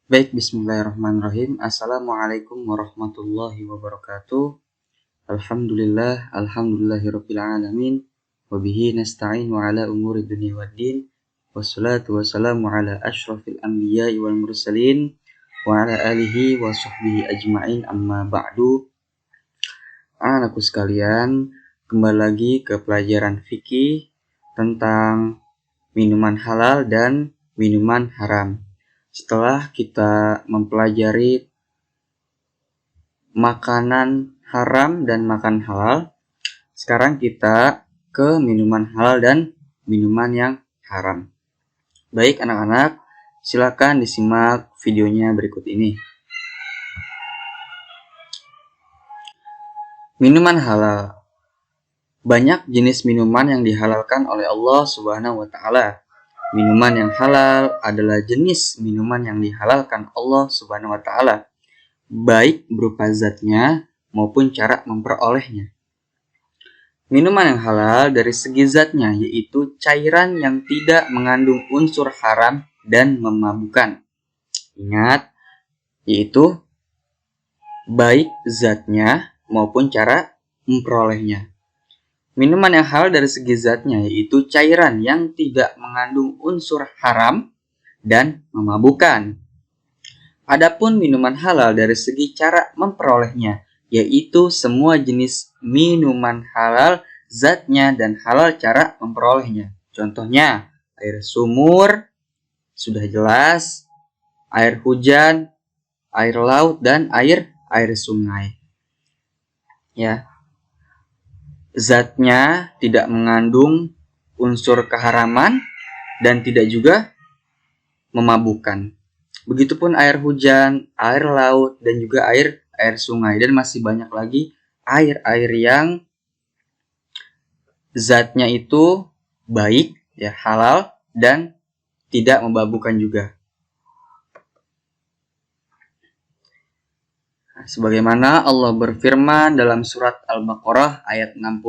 Baik, bismillahirrahmanirrahim. Assalamualaikum warahmatullahi wabarakatuh. Alhamdulillahirabbil alamin. Wabihi nasta'in wa ala umuri dunya waddin. Wassalatu wassalamu ala asyrafil anbiya'i wal mursalin wa ala alihi wa sahbihi ajma'in, amma ba'du. Anak-anakku sekalian, kembali lagi ke pelajaran fikih tentang minuman halal dan minuman haram. Setelah kita mempelajari makanan haram dan makan halal, sekarang kita ke minuman halal dan minuman yang haram. Baik anak-anak, silakan disimak videonya berikut ini. Minuman halal. Banyak jenis minuman yang dihalalkan oleh Allah Subhanahu wa Ta'ala. Minuman yang halal adalah jenis minuman yang dihalalkan Allah Subhanahu wa Ta'ala, baik berupa zatnya maupun cara memperolehnya. Minuman yang halal dari segi zatnya yaitu cairan yang tidak mengandung unsur haram dan memabukkan. Ingat, yaitu baik zatnya maupun cara memperolehnya. Minuman yang halal dari segi zatnya yaitu cairan yang tidak mengandung unsur haram dan memabukkan. Adapun minuman halal dari segi cara memperolehnya yaitu semua jenis minuman halal zatnya dan halal cara memperolehnya. Contohnya air sumur, sudah jelas, air hujan, air laut dan air sungai. Ya. Zatnya tidak mengandung unsur keharaman dan tidak juga memabukkan. Begitupun air hujan, air laut, dan juga air sungai. Dan masih banyak lagi air-air yang zatnya itu baik, ya halal, dan tidak memabukkan juga. Sebagaimana Allah berfirman dalam surat Al-Baqarah ayat 60,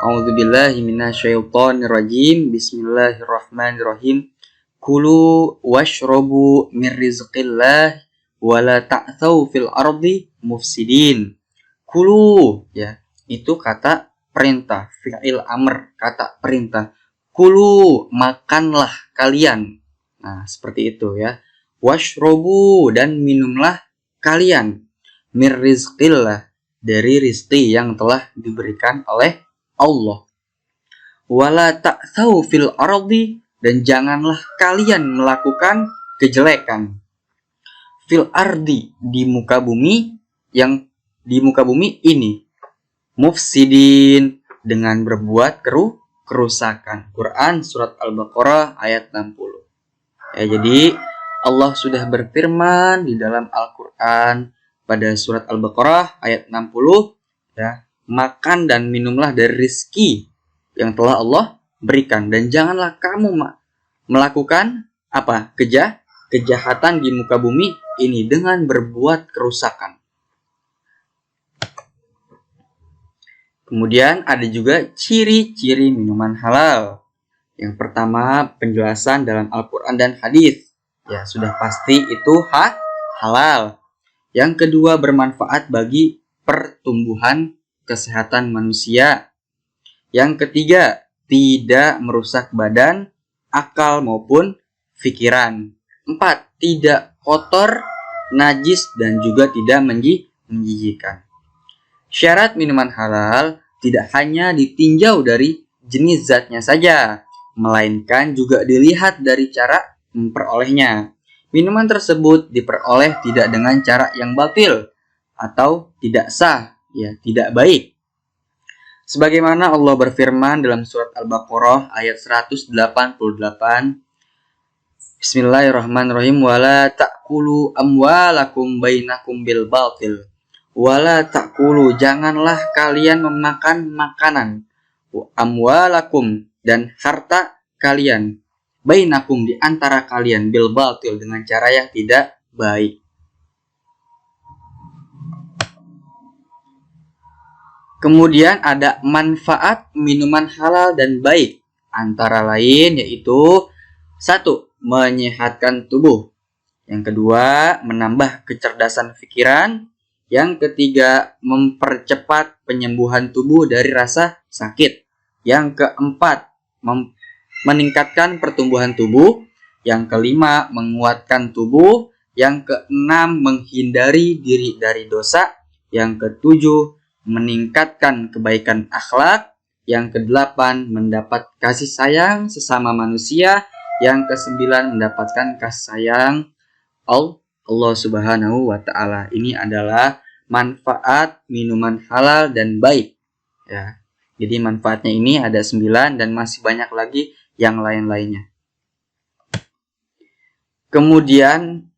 A'udzubillahi minasyaitonirrajim. Bismillahirrahmanirrahim. Kulu washrobu min rizqillah wa la ta'thaw fil ardi mufsidin. Kulu, ya, itu kata perintah, fi'il amr, kata perintah. Kulu, makanlah kalian. Nah, seperti itu ya. Washrobu, dan minumlah kalian. Mir rizqillah, dari rizqi yang telah diberikan oleh Allah. Wala ta'thaw fil ardi, dan janganlah kalian melakukan kejelekan. Fil ardi, di muka bumi, yang di muka bumi ini. Mufsidin, dengan berbuat kerusakan. Quran surat Al-Baqarah ayat 60. Ya, jadi Allah sudah berfirman di dalam Al-Quran pada surat Al-Baqarah ayat 60, ya, makan dan minumlah dari rizki yang telah Allah berikan, dan janganlah kamu melakukan kejahatan di muka bumi ini dengan berbuat kerusakan. Kemudian ada juga ciri-ciri minuman halal. Yang pertama, penjelasan dalam Al-Quran dan hadis. Ya, sudah pasti itu halal. Yang kedua, bermanfaat bagi pertumbuhan kesehatan manusia. Yang ketiga, tidak merusak badan, akal maupun pikiran. 4, tidak kotor, najis, dan juga tidak menjijikkan. Syarat minuman halal tidak hanya ditinjau dari jenis zatnya saja, melainkan juga dilihat dari cara memperolehnya. Minuman tersebut diperoleh tidak dengan cara yang batil atau tidak sah, ya, tidak baik. Sebagaimana Allah berfirman dalam surat Al-Baqarah ayat 188, Bismillahirrahmanirrahim. Wala ta'kulu amwalakum bainakum bil batil. Wala ta'kulu, janganlah kalian memakan makanan, amwalakum, dan harta kalian, bainakum, di antara kalian, bil batil, dengan cara yang tidak baik. Kemudian ada manfaat minuman halal dan baik, antara lain yaitu 1, menyehatkan tubuh. Yang kedua, menambah kecerdasan pikiran. Yang ketiga, mempercepat penyembuhan tubuh dari rasa sakit. Yang keempat, meningkatkan pertumbuhan tubuh. Yang kelima, menguatkan tubuh. Yang keenam, menghindari diri dari dosa. Yang ketujuh, meningkatkan kebaikan akhlak. Yang kedelapan, mendapat kasih sayang sesama manusia. Yang kesembilan, mendapatkan kasih sayang Allah Subhanahu wa Ta'ala. Ini adalah manfaat minuman halal dan baik. Ya. Jadi manfaatnya ini ada 9 dan masih banyak lagi yang lain-lainnya. Kemudian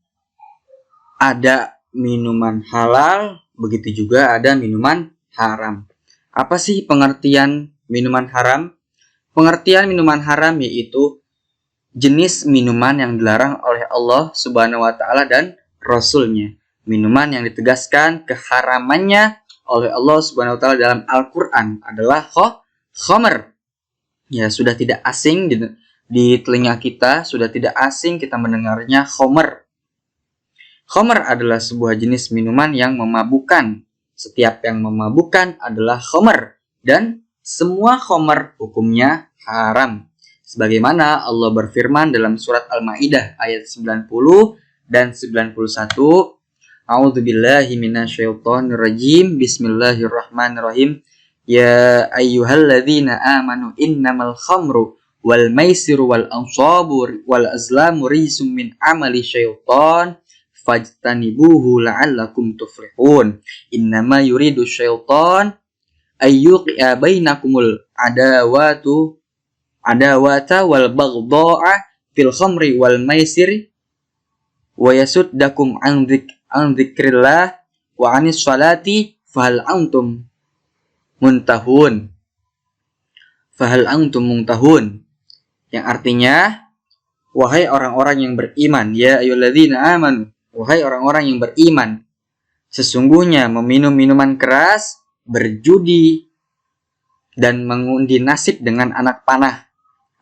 ada minuman halal, begitu juga ada minuman haram. Apa sih pengertian minuman haram? Pengertian minuman haram yaitu jenis minuman yang dilarang oleh Allah Subhanahu wa Ta'ala dan Rasul-Nya. Minuman yang ditegaskan keharamannya oleh Allah Subhanahu wa Ta'ala dalam Al-Quran adalah khamr. Ya, sudah tidak asing di telinga kita, sudah tidak asing kita mendengarnya khamr. Khamr adalah sebuah jenis minuman yang memabukkan. Setiap yang memabukkan adalah khamr. Dan semua khamr hukumnya haram. Sebagaimana Allah berfirman dalam surat Al-Maidah ayat 90 dan 91. A'udzubillahi minasyaitonirrajim. Bismillahirrahmanirrahim. Ya ayyuhalladzina amanu innamal khamru wal maisiru wal ansabu wal azlamu rijsum min amali syaitan fajtanibuhu la'allakum tuflihun. Innama yuridu syaitan ayyuqi'a bainakumul adawata wal baghdha'a fil khamri wal maisiri wa yasuddakum an dzikrillah wa anis salati fahal antum muntahun. Yang artinya, wahai orang-orang yang beriman, ya ayyuhalladzina amanu, wahai orang-orang yang beriman, sesungguhnya meminum minuman keras, berjudi dan mengundi nasib dengan anak panah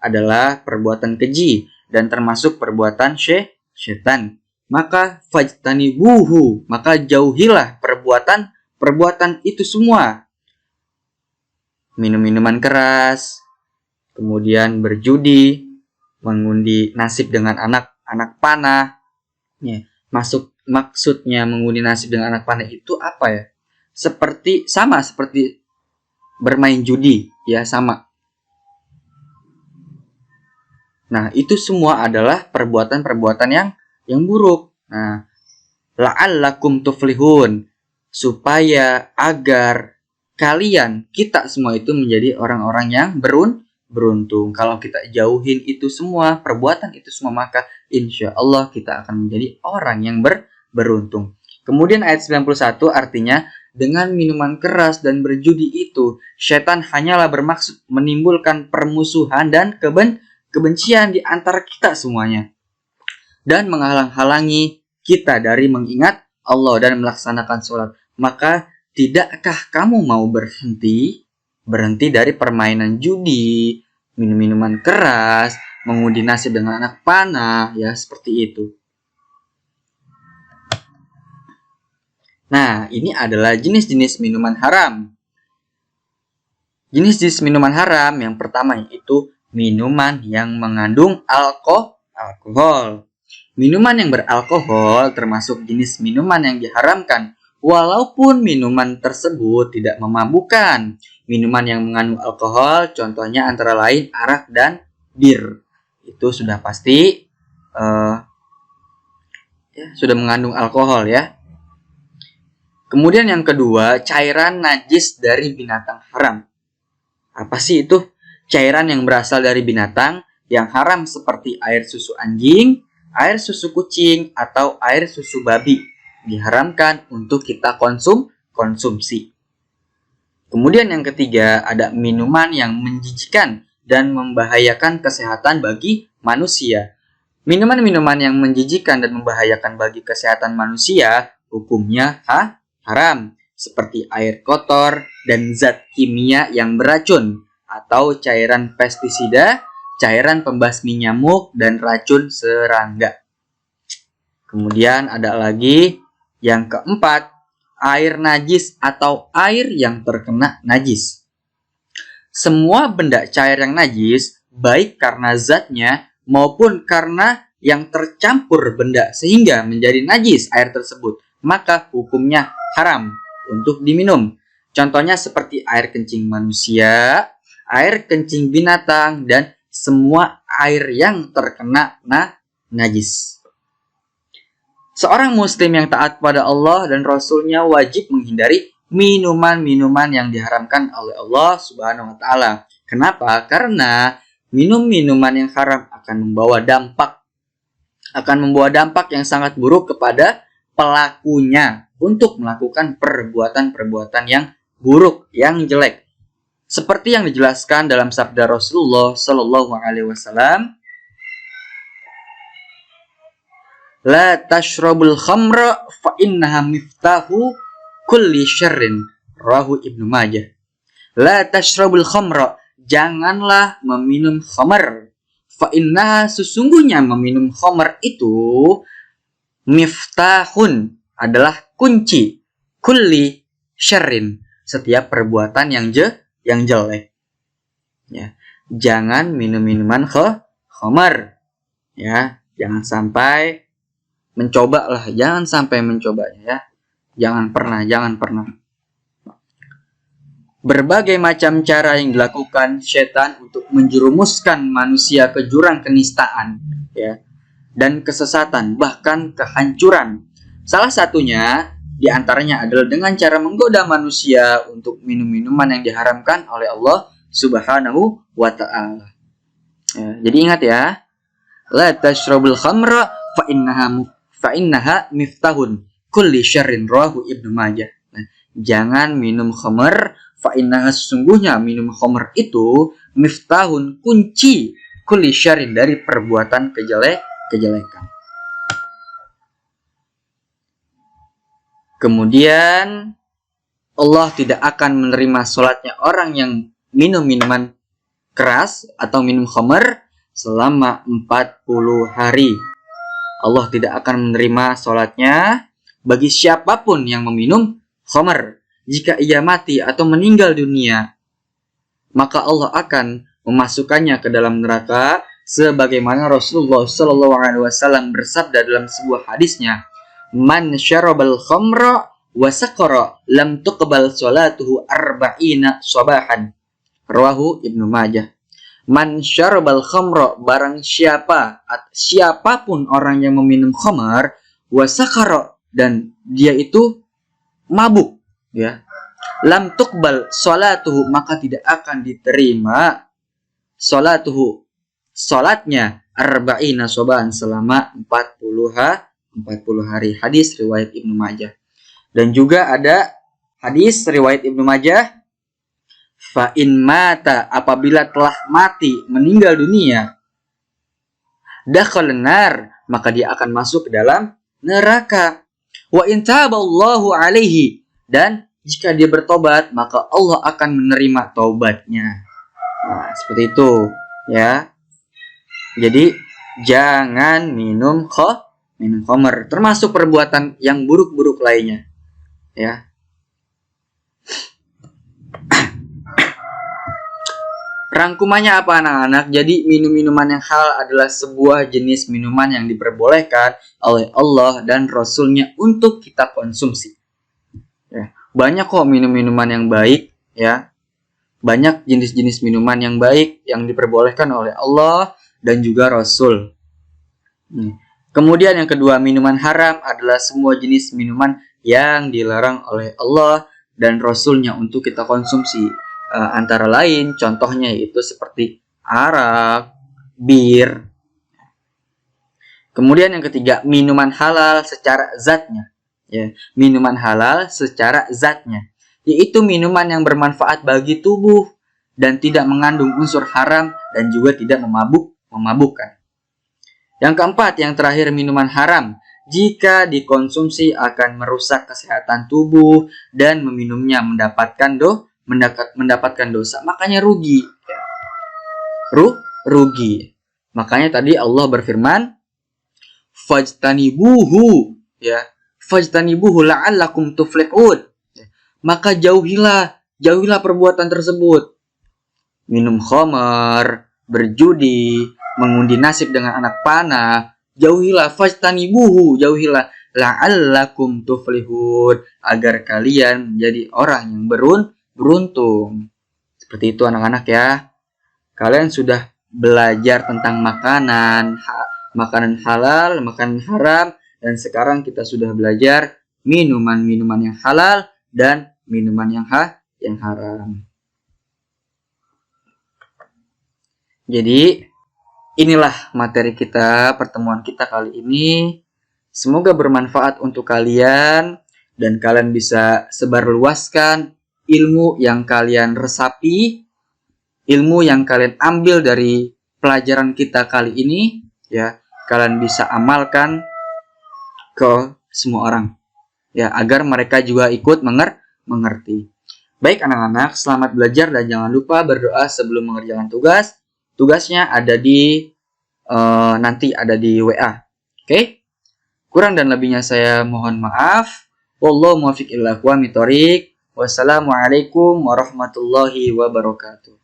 adalah perbuatan keji dan termasuk perbuatan syaitan. Maka fajtanibuhu, maka jauhilah perbuatan itu semua. Minum minuman keras, kemudian berjudi, mengundi nasib dengan anak panah. Ya, maksudnya mengundi nasib dengan anak panah itu apa ya? Seperti bermain judi, ya sama. Nah, itu semua adalah perbuatan-perbuatan yang buruk. Nah, la'allakum tuflihun, supaya agar kita semua itu menjadi orang-orang yang beruntung. Kalau kita jauhin itu semua, perbuatan itu semua, maka insya Allah kita akan menjadi orang yang beruntung. Kemudian ayat 91 artinya, dengan minuman keras dan berjudi itu, syaitan hanyalah bermaksud menimbulkan permusuhan dan kebencian di antara kita semuanya, dan menghalang-halangi kita dari mengingat Allah dan melaksanakan sholat. Maka tidakkah kamu mau berhenti dari permainan judi, minum-minuman keras, mengundi nasib dengan anak panah, ya seperti itu. Nah, ini adalah jenis-jenis minuman haram. Jenis-jenis minuman haram yang pertama yaitu minuman yang mengandung alkohol. Minuman yang beralkohol termasuk jenis minuman yang diharamkan, walaupun minuman tersebut tidak memabukkan. Minuman yang mengandung alkohol contohnya antara lain arak dan bir. Itu sudah pasti sudah mengandung alkohol ya. Kemudian yang kedua, cairan najis dari binatang haram. Apa sih itu? Cairan yang berasal dari binatang yang haram seperti air susu anjing, air susu kucing, atau air susu babi diharamkan untuk kita konsumsi. Kemudian yang ketiga, ada minuman yang menjijikan dan membahayakan kesehatan bagi manusia. Minuman-minuman yang menjijikan dan membahayakan bagi kesehatan manusia hukumnya haram, seperti air kotor dan zat kimia yang beracun, atau cairan pestisida, cairan pembasmi nyamuk, dan racun serangga. Kemudian ada lagi yang keempat, air najis atau air yang terkena najis. Semua benda cair yang najis, baik karena zatnya maupun karena yang tercampur benda sehingga menjadi najis air tersebut, maka hukumnya haram untuk diminum. Contohnya seperti air kencing manusia, air kencing binatang, dan semua air yang terkena najis. Seorang muslim yang taat pada Allah dan Rasulnya wajib menghindari minuman-minuman yang diharamkan oleh Allah Subhanahu wa Ta'ala. Kenapa? Karena minum minuman yang haram akan membawa dampak yang sangat buruk kepada pelakunya untuk melakukan perbuatan-perbuatan yang buruk, yang jelek. Seperti yang dijelaskan dalam sabda Rasulullah Sallallahu Alaihi Wasallam, la tashrabul khamra fa innaha miftahu kulli syarrin, rawahu Ibnu Majah. La tashrabul khamra, janganlah meminum khamar. Fa innaha, sesungguhnya meminum khamar itu miftahun, adalah kunci, kulli syarrin, setiap perbuatan yang jelek. Ya, jangan minum minuman khamar. Ya, jangan sampai mencobanya ya. Jangan pernah. Berbagai macam cara yang dilakukan setan untuk menjerumuskan manusia ke jurang kenistaan, ya, dan kesesatan, bahkan kehancuran. Salah satunya diantaranya adalah dengan cara menggoda manusia untuk minum minuman yang diharamkan oleh Allah Subhanahu wa Ta'ala. Ya, jadi ingat ya, la tashrabul khamra fa innaha miftahun kulli syarrin, rawahu Ibnu Majah. Nah, jangan minum khamr, fa innaha, sesungguhnya minum khamr itu miftahun, kunci, kulli syarrin, dari perbuatan kejelekan. Kemudian Allah tidak akan menerima sholatnya orang yang minum minuman keras atau minum khamr selama 40 hari. Allah tidak akan menerima sholatnya bagi siapapun yang meminum khamr. Jika ia mati atau meninggal dunia, maka Allah akan memasukkannya ke dalam neraka, sebagaimana Rasulullah SAW bersabda dalam sebuah hadisnya, man syarabal khamra wa saqara lam tuqbal sholatuhu arba'ina sabahan, rawahu Ibnu Majah. Man syarabal khamra, barang siapapun orang yang meminum khamar, wa saqara, dan dia itu mabuk, ya, lam tuqbal sholatuhu, maka tidak akan diterima sholatnya arba'ina sabahan, selama 40 hari. Hadis riwayat Ibnu Majah. Dan juga ada hadis riwayat Ibnu Majah, fa in mata, apabila telah mati, meninggal dunia, dakhalan nar, maka dia akan masuk ke dalam neraka. Wa in taballahu alaihi, dan jika dia bertobat, maka Allah akan menerima taubatnya. Nah, seperti itu, ya. Jadi jangan minum khamr, termasuk perbuatan yang buruk-buruk lainnya, ya. Rangkumannya apa anak-anak? Jadi minum-minuman yang halal adalah sebuah jenis minuman yang diperbolehkan oleh Allah dan Rasulnya untuk kita konsumsi. Ya, banyak kok minum-minuman yang baik, ya. Banyak jenis-jenis minuman yang baik yang diperbolehkan oleh Allah dan juga Rasul. Kemudian yang kedua, minuman haram adalah semua jenis minuman yang dilarang oleh Allah dan Rasulnya untuk kita konsumsi. Antara lain contohnya yaitu seperti arak, bir. Kemudian yang ketiga, minuman halal secara zatnya, ya, minuman halal secara zatnya, yaitu minuman yang bermanfaat bagi tubuh dan tidak mengandung unsur haram dan juga tidak memabukkan. Yang keempat, yang terakhir, minuman haram jika dikonsumsi akan merusak kesehatan tubuh dan meminumnya mendapatkan dosa, makanya rugi. Rugi. Makanya tadi Allah berfirman, fajtanibuhu, ya. Fajtanibuhu la'allakum tuflihun. Maka jauhilah perbuatan tersebut. Minum khamar, berjudi, mengundi nasib dengan anak panah. Jauhilah, fajtanibuhu, jauhilah, la'allakum tuflihun, agar kalian menjadi orang yang beruntung. Seperti itu anak-anak ya. Kalian sudah belajar tentang makanan halal, makanan haram, dan sekarang kita sudah belajar minuman-minuman yang halal dan minuman yang haram. Jadi inilah materi kita, pertemuan kita kali ini. Semoga bermanfaat untuk kalian dan kalian bisa sebarluaskan ilmu yang kalian resapi, ilmu yang kalian ambil dari pelajaran kita kali ini, ya. Kalian bisa amalkan ke semua orang, ya, agar mereka juga ikut mengerti. Baik anak-anak, selamat belajar dan jangan lupa berdoa sebelum mengerjakan tugas. Tugasnya ada nanti ada di WA. Oke? Kurang dan lebihnya saya mohon maaf. Wallahu muwaffiq ila aqwamit thoriq. Wassalamualaikum warahmatullahi wabarakatuh.